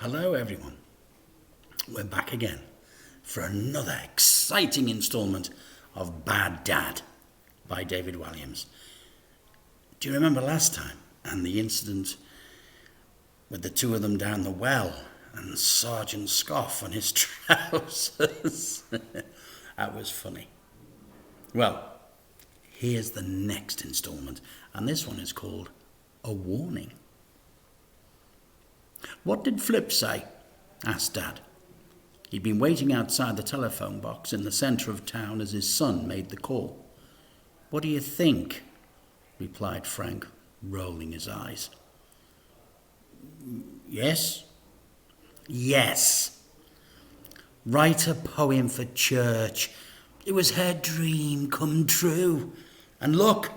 Hello everyone, we're back again for another exciting instalment of Bad Dad by David Walliams. Do you remember last time and the incident with the two of them down the well and Sergeant Scoff on his trousers? That was funny. Well, here's the next instalment, and this one is called A Warning. "What did Flip say?" asked Dad. He'd been waiting outside the telephone box in the centre of town as his son made the call. "What do you think?" replied Frank, rolling his eyes. Yes. Write a poem for church. It was her dream come true. And look,"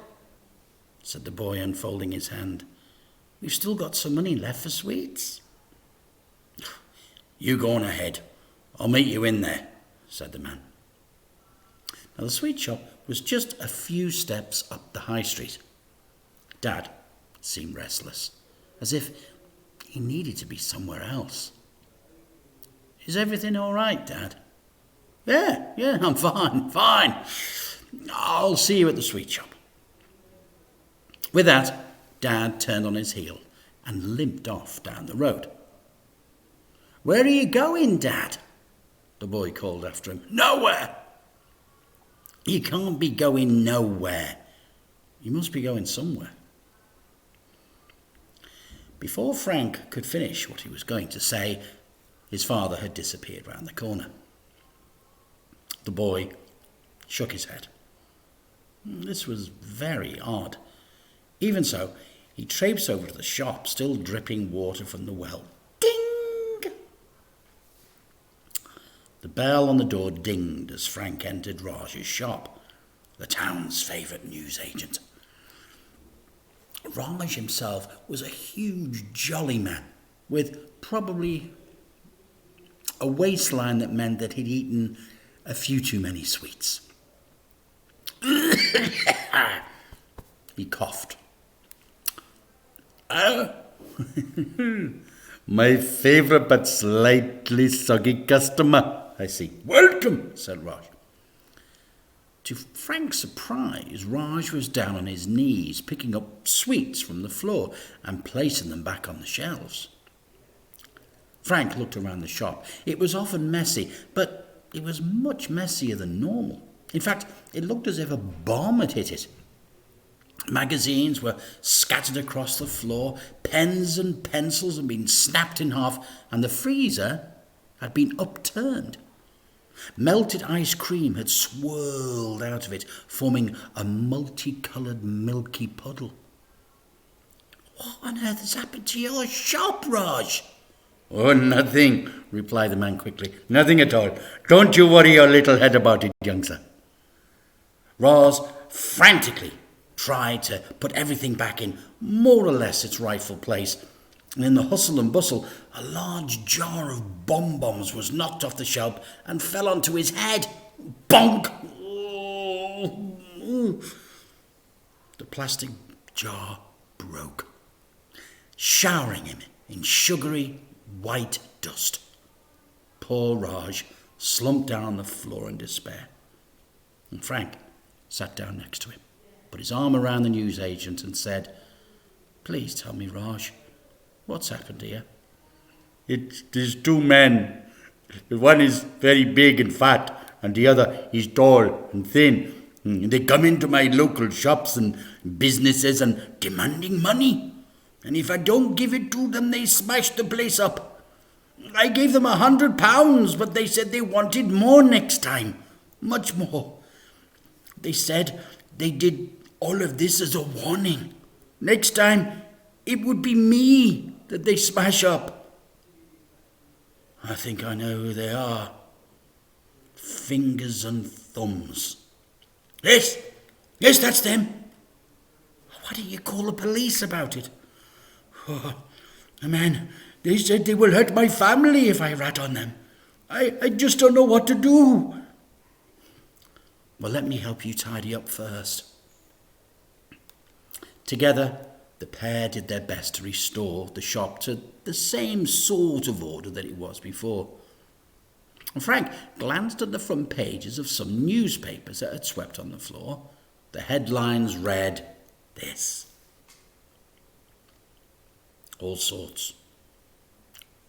said the boy, unfolding his hand, "we've still got some money left for sweets." "You go on ahead. I'll meet you in there," said the man. Now the sweet shop was just a few steps up the high street. Dad seemed restless, as if he needed to be somewhere else. "Is everything all right, Dad?" Yeah, I'm fine. I'll see you at the sweet shop." With that, Dad turned on his heel and limped off down the road. "Where are you going, Dad?" the boy called after him. "Nowhere." "You can't be going nowhere. You must be going somewhere." Before Frank could finish what he was going to say, his father had disappeared round the corner. The boy shook his head. This was very odd. Even so, he traipsed over to the shop, still dripping water from the well. Ding! The bell on the door dinged as Frank entered Raj's shop, the town's favourite newsagent. Raj himself was a huge, jolly man, with probably a waistline that meant that he'd eaten a few too many sweets. He coughed. "My favourite but slightly soggy customer, I see. Welcome," said Raj. To Frank's surprise, Raj was down on his knees, picking up sweets from the floor and placing them back on the shelves. Frank looked around the shop. It was often messy, but it was much messier than normal. In fact, it looked as if a bomb had hit it. Magazines were scattered across the floor, pens and pencils had been snapped in half, and the freezer had been upturned. Melted ice cream had swirled out of it, forming a multicoloured milky puddle. "What on earth has happened to your shop, Raj?" "Oh, nothing," replied the man quickly. "Nothing at all. Don't you worry your little head about it, youngster." Raj frantically tried to put everything back in more or less its rightful place, and in the hustle and bustle, a large jar of bonbons was knocked off the shelf and fell onto his head. Bonk! The plastic jar broke, showering him in sugary white dust. Poor Raj slumped down on the floor in despair, and Frank sat down next to him, put his arm around the newsagent and said, "Please tell me, Raj, what's happened here?" There's two men. One is very big and fat, and the other is tall and thin. They come into my local shops and businesses and demanding money. And if I don't give it to them, they smash the place up. I gave them £100, but they said they wanted more next time. Much more. They said they did all of this as a warning. Next time, it would be me that they smash up. I think I know who they are. Fingers and thumbs. Yes, that's them. Why don't you call the police about it? Oh, man, they said they will hurt my family if I rat on them. I just don't know what to do. Well, let me help you tidy up first. Together, The pair did their best to restore the shop to the same sort of order that it was before. Frank glanced at the front pages of some newspapers that had swept on the floor. The headlines read this. All sorts.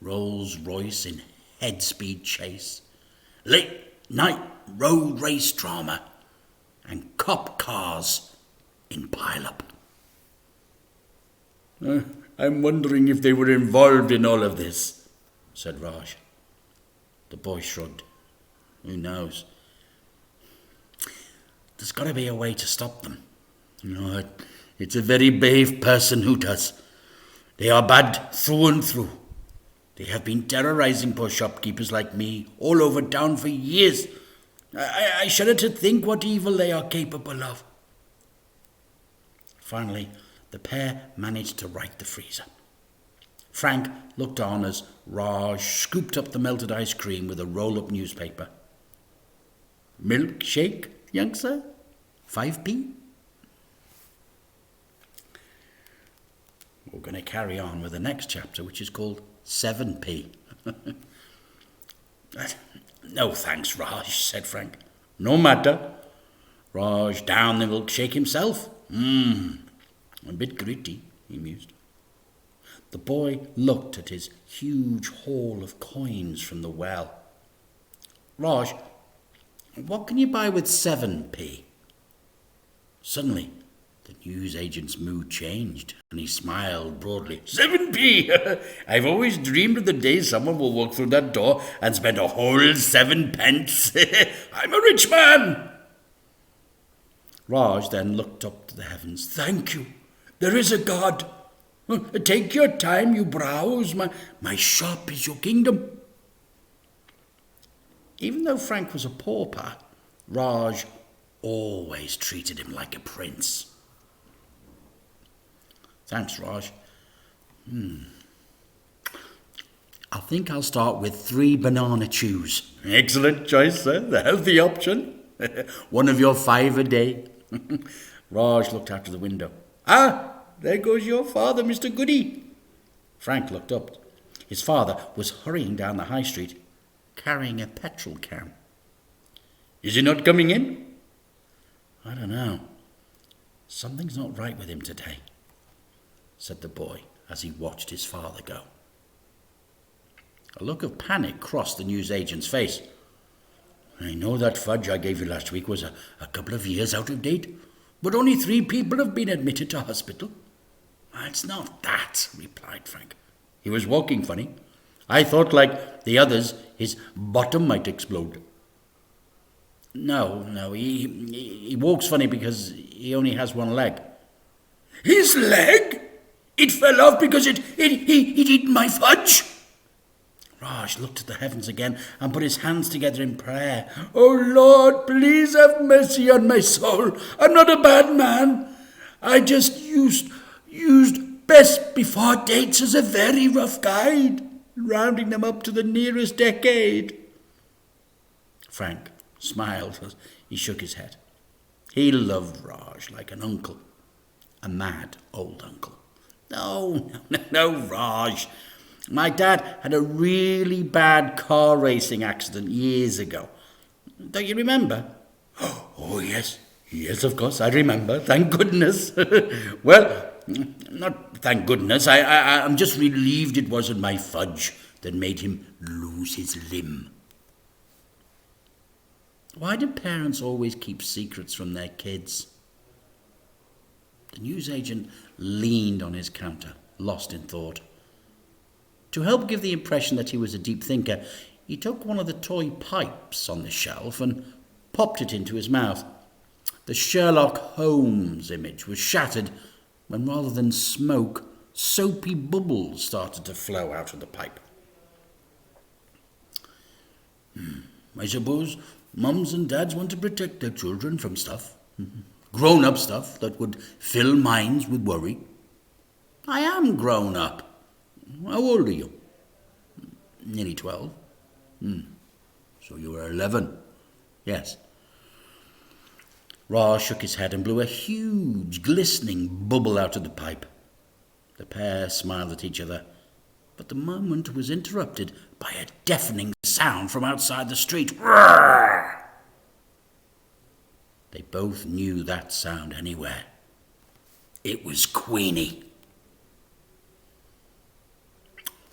Rolls-Royce in head-speed chase, late-night road race drama, and cop cars in pile-up. I'm wondering if they were involved in all of this, said Raj. The boy shrugged. Who knows? There's got to be a way to stop them. No, it's a very brave person who does. They are bad through and through. They have been terrorizing poor shopkeepers like me all over town for years. I shudder to think what evil they are capable of. Finally, the pair managed to right the freezer. Frank looked on as Raj scooped up the melted ice cream with a roll-up newspaper. Milkshake, youngster? 5p? We're going to carry on with the next chapter, which is called 7p. No thanks, Raj, said Frank. No matter. Raj downed the milkshake himself. A bit gritty, he mused. The boy looked at his huge haul of coins from the well. Raj, what can you buy with 7p? Suddenly, the newsagent's mood changed, and he smiled broadly. 7p! I've always dreamed of the day someone will walk through that door and spend a whole 7 pence. I'm a rich man! Raj then looked up to the heavens. Thank you. There is a God. Take your time, you browse. My shop is your kingdom. Even though Frank was a pauper, Raj always treated him like a prince. Thanks, Raj. I think I'll start with 3 banana chews. Excellent choice, sir. The healthy option. One of your 5 a day. Raj looked out of the window. There goes your father, Mr. Goody. Frank looked up. His father was hurrying down the high street, carrying a petrol can. Is he not coming in? I don't know. Something's not right with him today, said the boy as he watched his father go. A look of panic crossed the newsagent's face. I know that fudge I gave you last week was a couple of years out of date, but only 3 people have been admitted to hospital. It's not that, replied Frank. He was walking funny. I thought, like the others, his bottom might explode. No, he walks funny because he only has 1 leg. His leg? It fell off because he'd eaten my fudge? Raj looked at the heavens again and put his hands together in prayer. Oh Lord, please have mercy on my soul. I'm not a bad man. I just used best before dates as a very rough guide, rounding them up to the nearest decade. Frank smiled as he shook his head. He loved Raj like an uncle, a mad old uncle. No, Raj. My dad had a really bad car racing accident years ago. Don't you remember? Oh, yes, of course, I remember. Thank goodness. Well, not thank goodness. I'm just relieved it wasn't my fudge that made him lose his limb. Why do parents always keep secrets from their kids? The newsagent leaned on his counter, lost in thought. To help give the impression that he was a deep thinker, he took one of the toy pipes on the shelf and popped it into his mouth. The Sherlock Holmes image was shattered when, rather than smoke, soapy bubbles started to flow out of the pipe. I suppose mums and dads want to protect their children from stuff. Grown-up stuff that would fill minds with worry. I am grown up. How old are you? Nearly 12. So you were 11. Yes. Ra shook his head and blew a huge, glistening bubble out of the pipe. The pair smiled at each other, but the moment was interrupted by a deafening sound from outside the street. Roar! They both knew that sound anywhere. It was Queenie.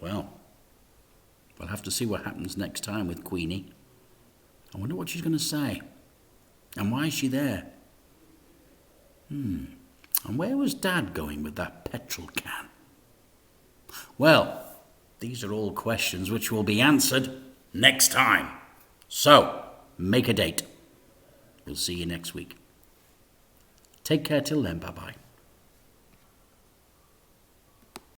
Well, we'll have to see what happens next time with Queenie. I wonder what she's going to say. And why is she there? And where was Dad going with that petrol can? Well, these are all questions which will be answered next time. So, make a date. We'll see you next week. Take care till then. Bye-bye.